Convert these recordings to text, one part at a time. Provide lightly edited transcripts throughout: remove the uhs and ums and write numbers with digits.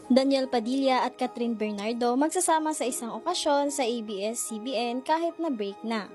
Daniel Padilla at Catherine Bernardo magsasama sa isang okasyon sa ABS-CBN kahit na break na.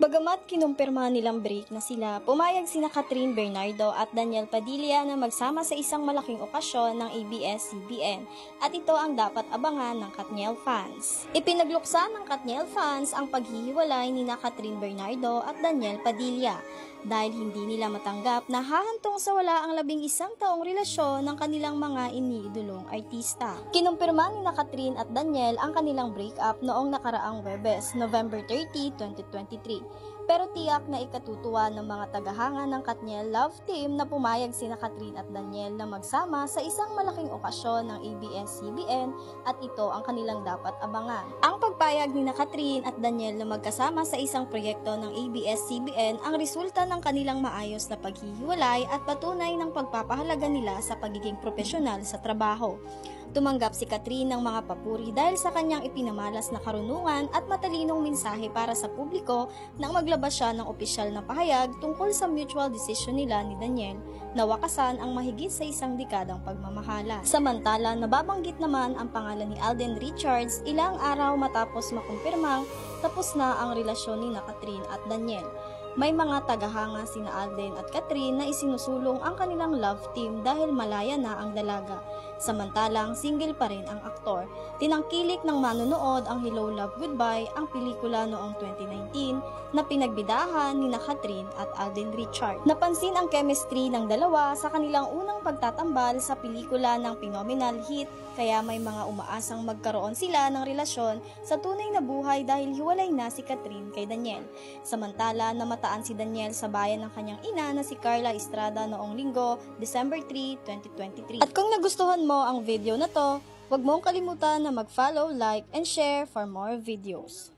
Bagamat kinumpirma nilang break na sila, pumayag sina Catherine Bernardo at Daniel Padilla na magsama sa isang malaking okasyon ng ABS-CBN at ito ang dapat abangan ng Katniel fans. Ipinagluksa ng Katniel fans ang paghihiwalay ni Catherine Bernardo at Daniel Padilla dahil hindi nila matanggap na hahantong sa wala ang 11 taong relasyon ng kanilang mga iniidolong artista. Kinumpirma ni Catherine at Daniel ang kanilang breakup noong nakaraang Webes, November 30, 2023. Pero tiyak na ikatutuwa ng mga tagahanga ng Katniel Love Team na pumayag sina Catherine at Daniel na magsama sa isang malaking okasyon ng ABS-CBN at ito ang kanilang dapat abangan. Ang pagpayag ni Catherine at Daniel na magkasama sa isang proyekto ng ABS-CBN ang resulta ng kanilang maayos na paghihiwalay at patunay ng pagpapahalaga nila sa pagiging profesional sa trabaho. Tumanggap si Catherine ng mga papuri dahil sa kanyang ipinamalas na karunungan at matalinong mensahe para sa publiko nang maglabas siya ng opisyal na pahayag tungkol sa mutual decision nila ni Daniel na wakasan ang mahigit sa isang dekadang pagmamahala. Samantala, nababanggit naman ang pangalan ni Alden Richards ilang araw matapos makumpirmang tapos na ang relasyon ni Catherine at Daniel. May mga tagahanga sina Alden at Catherine na isinusulong ang kanilang love team dahil malaya na ang dalaga. Samantalang single pa rin ang aktor. Tinangkilik ng manonood ang Hello Love Goodbye, ang pelikula noong 2019 na pinagbidahan ni Catherine at Alden Richards. Napansin ang chemistry ng dalawa sa kanilang unang pagtatambal sa pelikula ng phenomenal hit, kaya may mga umaasang magkaroon sila ng relasyon sa tunay na buhay dahil hiwalay na si Catherine kay Daniel. Samantala, namataan si Daniel sa bayan ng kanyang ina na si Carla Estrada noong Linggo, December 3, 2023. At kung nagustuhan mo ang video na to, huwag mong kalimutan na mag-follow, like, and share for more videos.